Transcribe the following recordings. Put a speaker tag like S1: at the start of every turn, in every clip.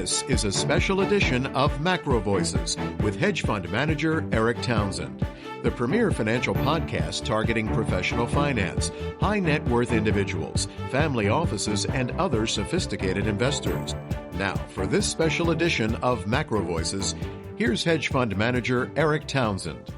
S1: This is a special edition of Macro Voices with hedge fund manager Eric Townsend, the premier financial podcast targeting professional finance, high net worth individuals, family offices, and other sophisticated investors. Now, for this special edition of Macro Voices, here's hedge fund manager Eric Townsend.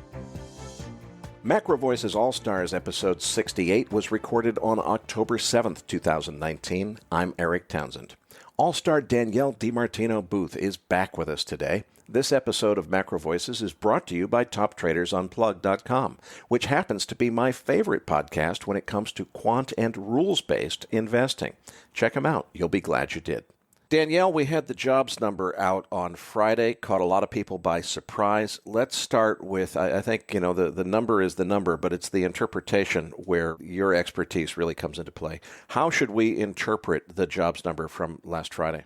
S2: Macro Voices All-Stars episode 68 was recorded on October 7th, 2019. I'm Eric Townsend. All-star Danielle DiMartino Booth is back with us today. This episode of Macro Voices is brought to you by TopTradersUnplugged.com, which happens to be my favorite podcast when it comes to quant and rules-based investing. Check them out. You'll be glad you did. Danielle, we had the jobs number out on Friday, caught a lot of people by surprise. Let's start with, I think, the number is the number, but it's the interpretation where your expertise really comes into play. How should we interpret the jobs number from last Friday?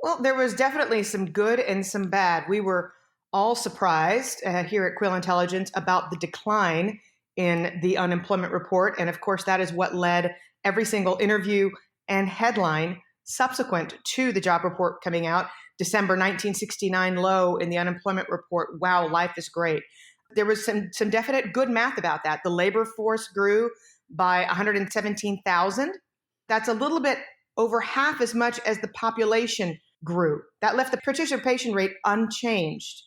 S3: Well, there was definitely some good and some bad. We were all surprised here at Quill Intelligence about the decline in the unemployment report. And of course, that is what led every single interview and headline subsequent to the job report coming out. December 1969 low in the unemployment report. Wow, life is great. There was some definite good math about that. The labor force grew by 117,000. That's a little bit over half as much as the population grew. That left the participation rate unchanged.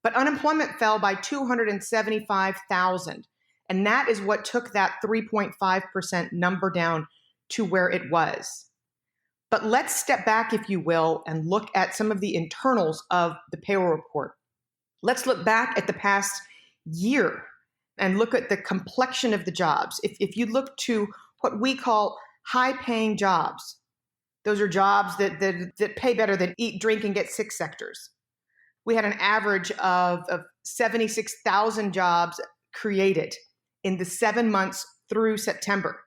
S3: But unemployment fell by 275,000. And that is what took that 3.5% number down to where it was. But let's step back, if you will, and look at some of the internals of the payroll report. Let's look back at the past year and look at the complexion of the jobs. If you look to what we call high-paying jobs, those are jobs that pay better than eat, drink, and get sick sectors. We had an average of 76,000 jobs created in the 7 months through September.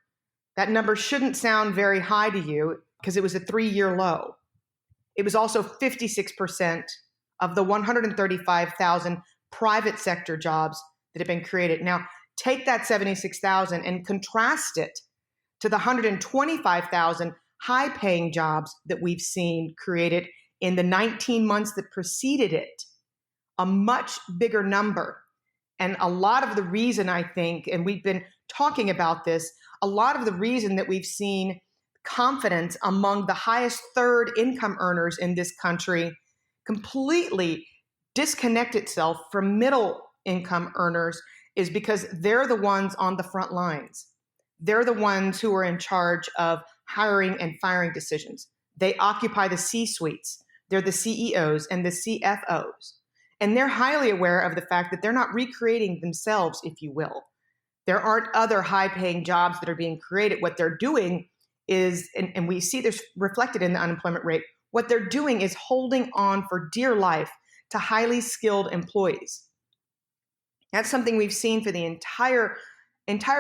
S3: That number shouldn't sound very high to you, because it was a 3-year low. It was also 56% of the 135,000 private sector jobs that have been created. Now, take that 76,000 and contrast it to the 125,000 high-paying jobs that we've seen created in the 19 months that preceded it. A much bigger number. And a lot of the reason, I think, and we've been talking about this, a lot of the reason that we've seen confidence among the highest third income earners in this country completely disconnect itself from middle income earners is because they're the ones on the front lines. They're the ones who are in charge of hiring and firing decisions. They occupy the C-suites. They're the CEOs and the CFOs. And they're highly aware of the fact that they're not recreating themselves, if you will. There aren't other high-paying jobs that are being created. What they're doing is, and we see this reflected in the unemployment rate, what they're doing is holding on for dear life to highly skilled employees. That's something we've seen for the entire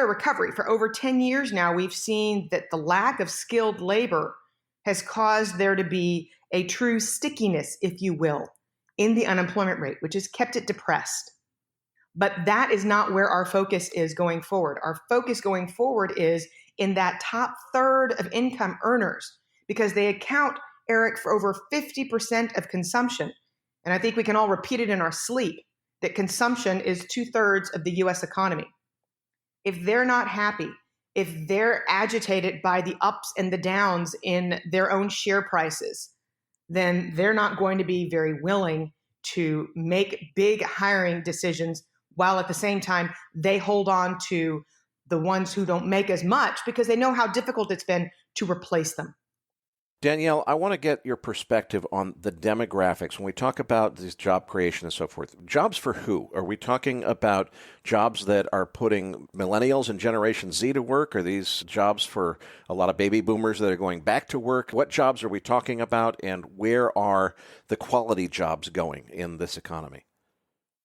S3: recovery. For over 10 years now, we've seen that the lack of skilled labor has caused there to be a true stickiness, if you will, in the unemployment rate, which has kept it depressed. But that is not where our focus is going forward. Our focus going forward is in that top third of income earners, because they account, Eric, for over 50% of consumption. And I think we can all repeat it in our sleep, that consumption is 2/3 of the U.S. economy. If they're not happy, if they're agitated by the ups and the downs in their own share prices, then they're not going to be very willing to make big hiring decisions, while at the same time they hold on to the ones who don't make as much because they know how difficult it's been to replace them.
S2: Danielle, I want to get your perspective on the demographics. When we talk about this job creation and so forth, jobs for who? Are we talking about jobs that are putting millennials and Generation Z to work? Are these jobs for a lot of baby boomers that are going back to work? What jobs are we talking about, and where are the quality jobs going in this economy?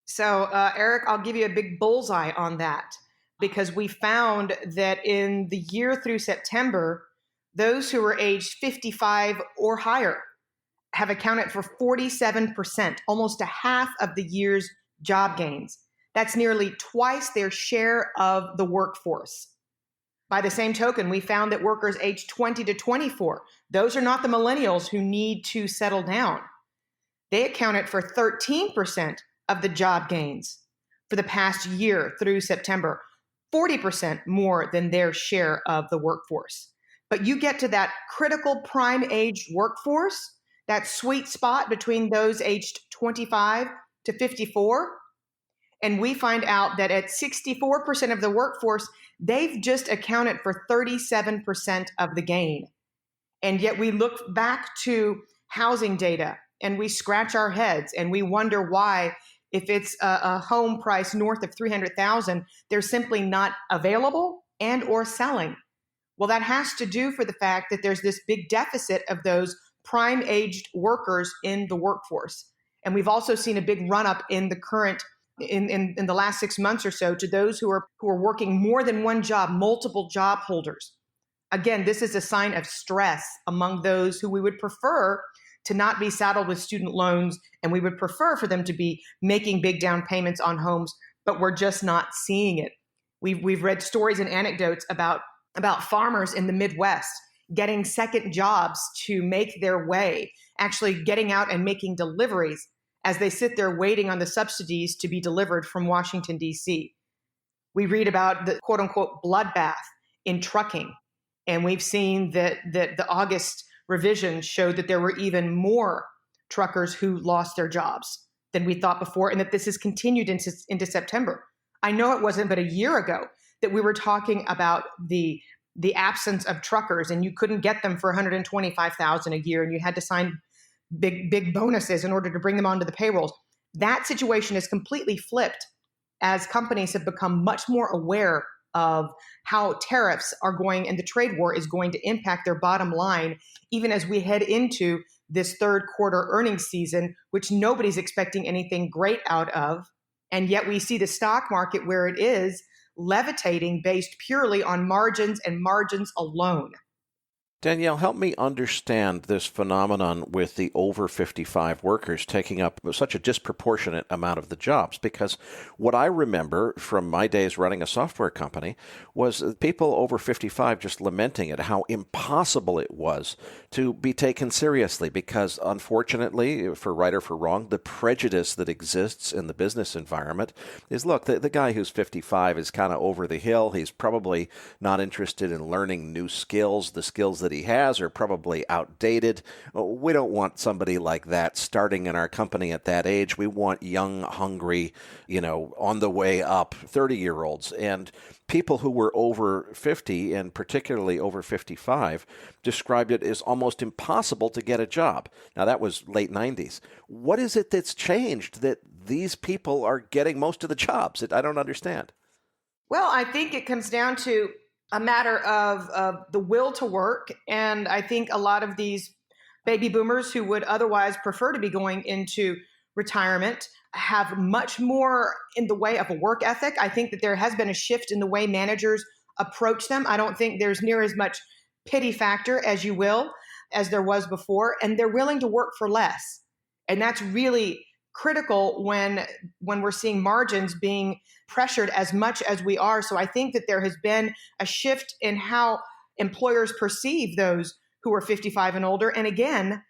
S3: So, Eric, I'll give you a big bullseye on that, because we found that in the year through September, those who were aged 55 or higher have accounted for 47%, almost a half of the year's job gains. That's nearly twice their share of the workforce. By the same token, we found that workers aged 20 to 24, those are not the millennials who need to settle down. They accounted for 13% of the job gains for the past year through September, 40% more than their share of the workforce. But you get to that critical prime age workforce, that sweet spot between those aged 25 to 54, and we find out that at 64% of the workforce, they've just accounted for 37% of the gain. And yet we look back to housing data and we scratch our heads and we wonder why, if it's a home price north of $300,000, they're simply not available and or selling. Well, that has to do for the fact that there's this big deficit of those prime aged workers in the workforce. And we've also seen a big run up in the current in the last 6 months or so to those who are working more than one job, multiple job holders. Again, this is a sign of stress among those who we would prefer to not be saddled with student loans, and we would prefer for them to be making big down payments on homes, but we're just not seeing it. We've read stories and anecdotes about farmers in the Midwest getting second jobs to make their way, actually getting out and making deliveries as they sit there waiting on the subsidies to be delivered from Washington, D.C. We read about the quote unquote bloodbath in trucking. And we've seen that the August revision showed that there were even more truckers who lost their jobs than we thought before, and that this has continued into September. I know it wasn't but a year ago that we were talking about the absence of truckers, and you couldn't get them for $125,000 a year, and you had to sign big bonuses in order to bring them onto the payrolls. That situation is completely flipped as companies have become much more aware of how tariffs are going and the trade war is going to impact their bottom line, even as we head into this third quarter earnings season, which nobody's expecting anything great out of. And yet we see the stock market where it is levitating based purely on margins and margins alone.
S2: Danielle, help me understand this phenomenon with the over 55 workers taking up such a disproportionate amount of the jobs, because what I remember from my days running a software company was people over 55 just lamenting at how impossible it was to be taken seriously because, unfortunately, for right or for wrong, the prejudice that exists in the business environment is, look, the guy who's 55 is kind of over the hill. He's probably not interested in learning new skills. The skills that he has are probably outdated. We don't want somebody like that starting in our company at that age. We want young, hungry, on the way up 30-year-olds. And people who were over 50 and particularly over 55 described it as almost impossible to get a job. Now, that was late 90s. What is it that's changed that these people are getting most of the jobs? I don't understand.
S3: Well, I think it comes down to a matter of the will to work. And I think a lot of these baby boomers who would otherwise prefer to be going into retirement have much more in the way of a work ethic. I think that there has been a shift in the way managers approach them. I don't think there's near as much pity factor, as you will, as there was before. And they're willing to work for less. And that's really critical when we're seeing margins being pressured as much as we are. So I think that there has been a shift in how employers perceive those who are 55 and older. And again,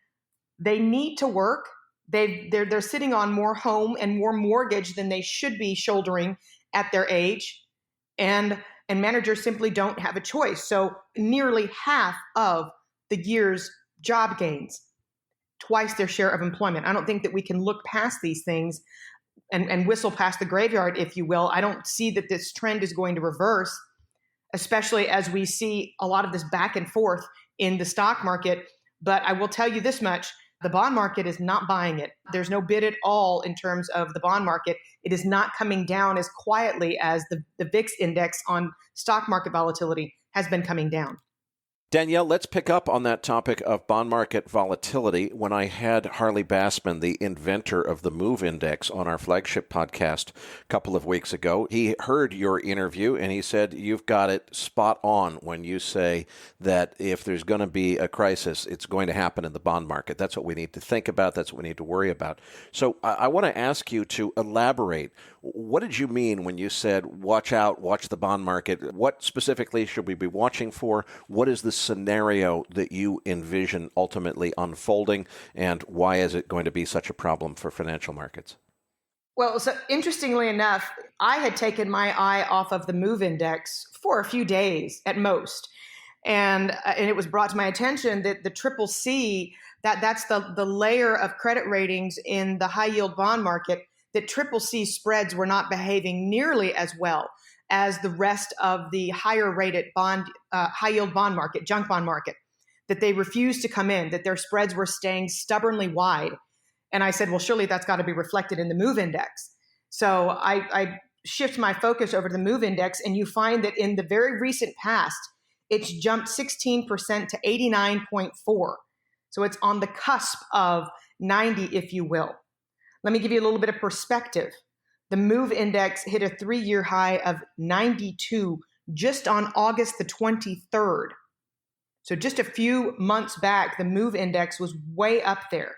S3: they need to work. They're sitting on more home and more mortgage than they should be shouldering at their age. And managers simply don't have a choice. So nearly half of the year's job gains, twice their share of employment. I don't think that we can look past these things and whistle past the graveyard, if you will. I don't see that this trend is going to reverse, especially as we see a lot of this back and forth in the stock market. But I will tell you this much, the bond market is not buying it. There's no bid at all in terms of the bond market. It is not coming down as quietly as the VIX index on stock market volatility has been coming down.
S2: Danielle, let's pick up on that topic of bond market volatility. When I had Harley Bassman, the inventor of the MOVE Index, on our flagship podcast a couple of weeks ago, he heard your interview and he said, you've got it spot on when you say that if there's going to be a crisis, it's going to happen in the bond market. That's what we need to think about. That's what we need to worry about. So I want to ask you to elaborate. What did you mean when you said, watch out, watch the bond market? What specifically should we be watching for? What is the scenario that you envision ultimately unfolding, and why is it going to be such a problem for financial markets?
S3: Well, so interestingly enough, I had taken my eye off of the MOVE Index for a few days at most. And it was brought to my attention that the triple C, that's the layer of credit ratings in the high yield bond market, that triple C spreads were not behaving nearly as well as the rest of the higher rated high yield bond market, junk bond market, that they refused to come in, that their spreads were staying stubbornly wide. And I said, well, surely that's got to be reflected in the MOVE Index. So I shift my focus over to the MOVE Index, and you find that in the very recent past, it's jumped 16% to 89.4. So it's on the cusp of 90, if you will. Let me give you a little bit of perspective. The MOVE Index hit a 3-year high of 92 just on August the 23rd. So just a few months back, the MOVE Index was way up there.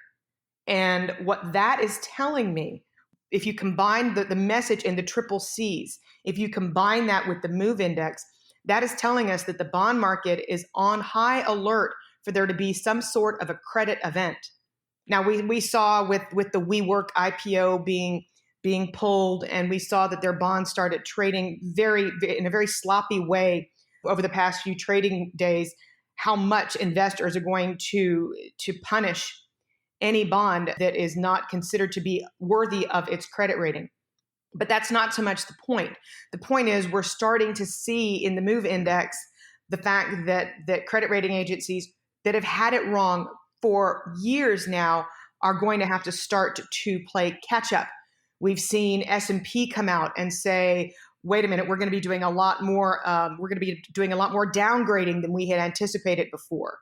S3: And what that is telling me, if you combine the message in the triple Cs, if you combine that with the MOVE Index, that is telling us that the bond market is on high alert for there to be some sort of a credit event. Now, we saw with the WeWork IPO being pulled, and we saw that their bonds started trading in a very sloppy way over the past few trading days, how much investors are going to punish any bond that is not considered to be worthy of its credit rating. But that's not so much the point. The point is we're starting to see in the MOVE Index the fact that credit rating agencies that have had it wrong for years now are going to have to start to play catch up. We've seen S&P come out and say, wait a minute, we're going to be doing a lot more. We're going to be doing a lot more downgrading than we had anticipated before.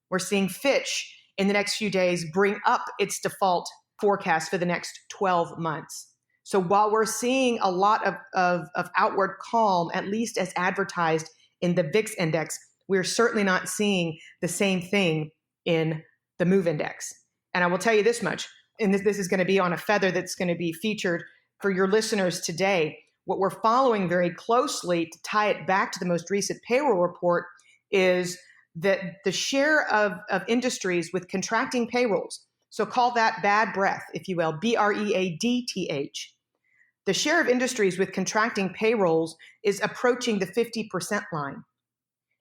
S3: We're seeing Fitch in the next few days bring up its default forecast for the next 12 months. So while we're seeing a lot of outward calm, at least as advertised in the VIX index, we're certainly not seeing the same thing in the MOVE Index. And I will tell you this much, and this is going to be on a feather that's going to be featured for your listeners today. What we're following very closely to tie it back to the most recent payroll report is that the share of industries with contracting payrolls, so call that bad breath, if you will, BREADTH. The share of industries with contracting payrolls is approaching the 50% line.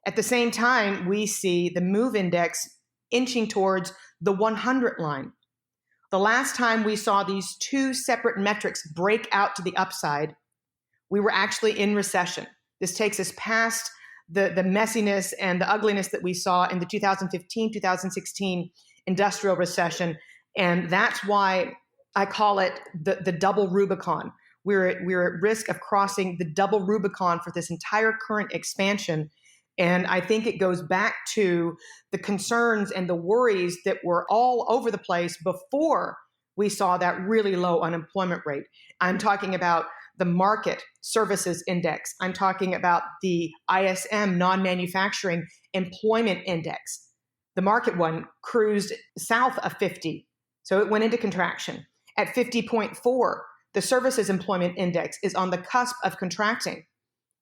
S3: At the same time, we see the MOVE Index inching towards the 100 line. The last time we saw these two separate metrics break out to the upside, we were actually in recession. This takes us past the messiness and the ugliness that we saw in the 2015-2016 industrial recession. And that's why I call it the double Rubicon. We're at risk of crossing the double Rubicon for this entire current expansion. And I think it goes back to the concerns and the worries that were all over the place before we saw that really low unemployment rate. I'm talking about the market services index. I'm talking about the ISM non-manufacturing employment index. The market one cruised south of 50, so it went into contraction. At 50.4, the services employment index is on the cusp of contracting.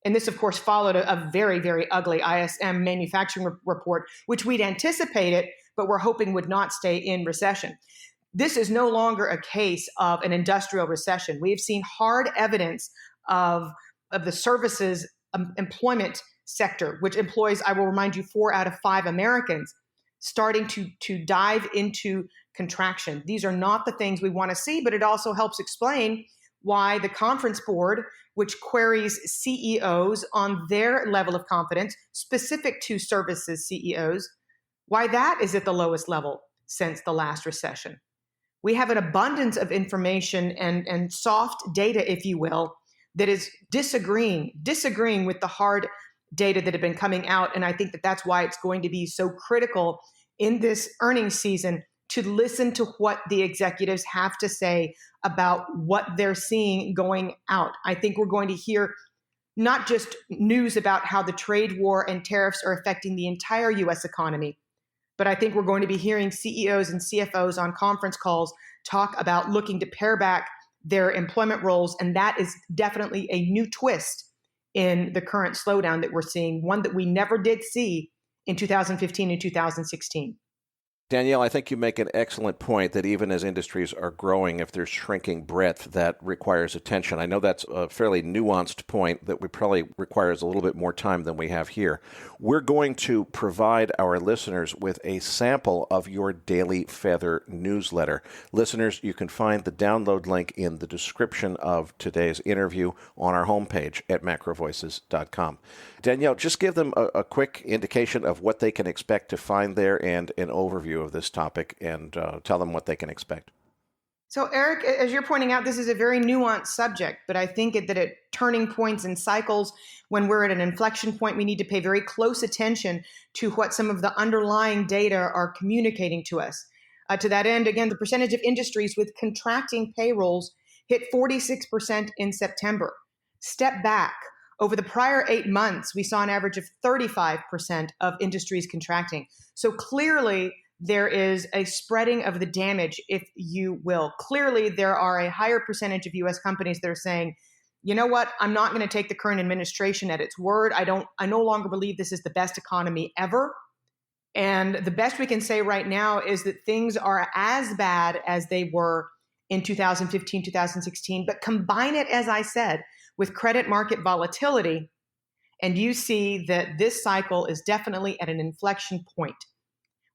S3: And this, of course, followed a very, very ugly ISM manufacturing report, which we'd anticipated, but we're hoping would not stay in recession. This is no longer a case of an industrial recession. We've seen hard evidence of the services employment sector, which employs, I will remind you, 4 out of 5 Americans, starting to dive into contraction. These are not the things we want to see, but it also helps explain why the conference board, which queries CEOs on their level of confidence specific to services CEOs, why that is at the lowest level since the last recession. We have an abundance of information and soft data, if you will, that is disagreeing with the hard data that have been coming out. And I think that that's why it's going to be so critical in this earnings season to listen to what the executives have to say about what they're seeing going out. I think we're going to hear not just news about how the trade war and tariffs are affecting the entire U.S. economy, but I think we're going to be hearing CEOs and CFOs on conference calls talk about looking to pare back their employment roles. And that is definitely a new twist in the current slowdown that we're seeing, one that we never did see in 2015 and 2016.
S2: Danielle, I think you make an excellent point that even as industries are growing, if there's shrinking breadth, that requires attention. I know that's a fairly nuanced point that probably requires a little bit more time than we have here. We're going to provide our listeners with a sample of your Daily Feather newsletter. Listeners, you can find the download link in the description of today's interview on our homepage at macrovoices.com. Danielle, just give them a quick indication of what they can expect to find there and an overview of this topic, and tell them what they can expect.
S3: So, Eric, as you're pointing out, this is a very nuanced subject, but I think that at turning points and cycles, when we're at an inflection point, we need to pay very close attention to what some of the underlying data are communicating to us. To that end, again, the percentage of industries with contracting payrolls hit 46% in September. Step back. Over the prior 8 months, we saw an average of 35% of industries contracting. So clearly, there is a spreading of the damage, if you will. Clearly, there are a higher percentage of U.S. companies that are saying, you know what, I'm not going to take the current administration at its word. I no longer believe this is the best economy ever. And the best we can say right now is that things are as bad as they were in 2015, 2016, but combine it, as I said, with credit market volatility, and you see that this cycle is definitely at an inflection point.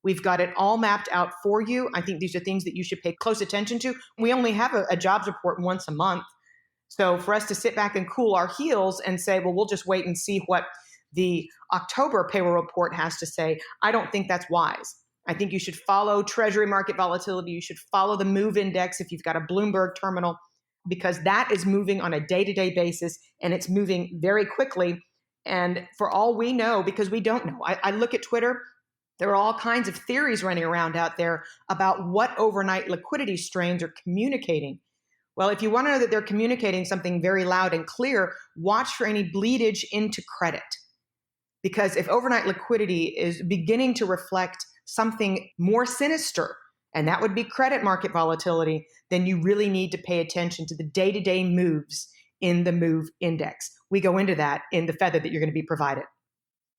S3: We've got it all mapped out for you. I think these are things that you should pay close attention to. We only have a jobs report once a month. So for us to sit back and cool our heels and say, well, we'll just wait and see what the October payroll report has to say, I don't think that's wise. I think you should follow Treasury market volatility. You should follow the MOVE index if you've got a Bloomberg terminal, because that is moving on a day-to-day basis, and it's moving very quickly. And for all we know, because we don't know, I look at Twitter, there are all kinds of theories running around out there about what overnight liquidity strains are communicating. Well, if you want to know that they're communicating something very loud and clear, watch for any bleedage into credit. Because if overnight liquidity is beginning to reflect something more sinister, and that would be credit market volatility, then you really need to pay attention to the day-to-day moves in the MOVE index. We go into that in the feather that you're going to be provided.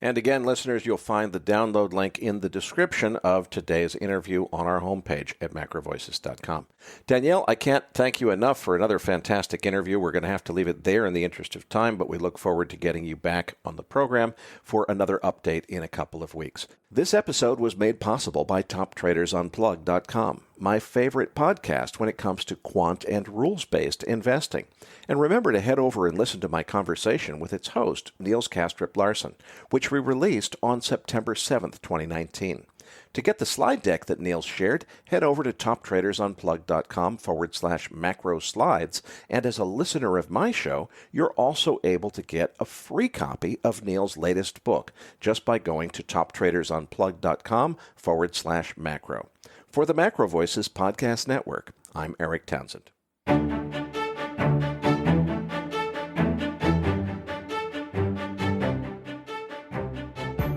S2: And again, listeners, you'll find the download link in the description of today's interview on our homepage at macrovoices.com. Danielle, I can't thank you enough for another fantastic interview. We're going to have to leave it there in the interest of time, but we look forward to getting you back on the program for another update in a couple of weeks. This episode was made possible by TopTradersUnplugged.com, my favorite podcast when it comes to quant and rules-based investing. And remember to head over and listen to my conversation with its host, Niels Kastrup-Larsen, which we released on September 7th, 2019. To get the slide deck that Niels shared, head over to TopTradersUnplugged.com/macro slides, and as a listener of my show, you're also able to get a free copy of Niels' latest book just by going to TopTradersUnplugged.com/macro. For the Macro Voices Podcast Network, I'm Eric Townsend.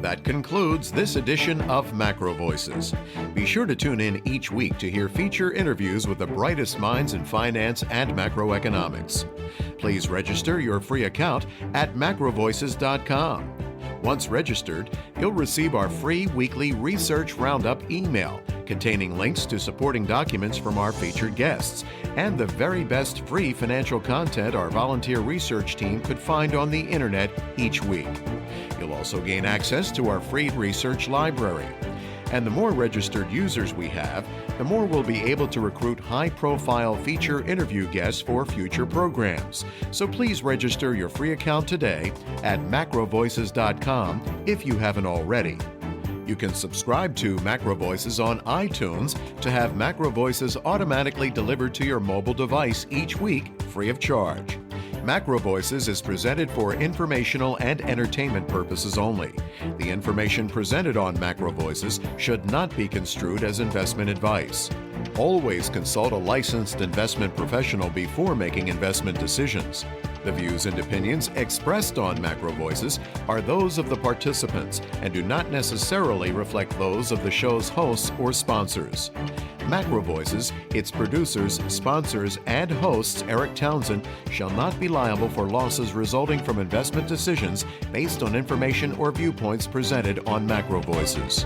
S1: That concludes this edition of Macro Voices. Be sure to tune in each week to hear feature interviews with the brightest minds in finance and macroeconomics. Please register your free account at macrovoices.com. Once registered, you'll receive our free weekly Research Roundup email containing links to supporting documents from our featured guests and the very best free financial content our volunteer research team could find on the internet each week. You'll also gain access to our free research library. And the more registered users we have, the more we'll be able to recruit high-profile feature interview guests for future programs. So please register your free account today at macrovoices.com if you haven't already. You can subscribe to Macro Voices on iTunes to have Macro Voices automatically delivered to your mobile device each week free of charge. Macro Voices is presented for informational and entertainment purposes only. The information presented on Macro Voices should not be construed as investment advice. Always consult a licensed investment professional before making investment decisions. The views and opinions expressed on Macro Voices are those of the participants and do not necessarily reflect those of the show's hosts or sponsors. Macro Voices, its producers, sponsors, and hosts, Eric Townsend, shall not be liable for losses resulting from investment decisions based on information or viewpoints presented on Macro Voices.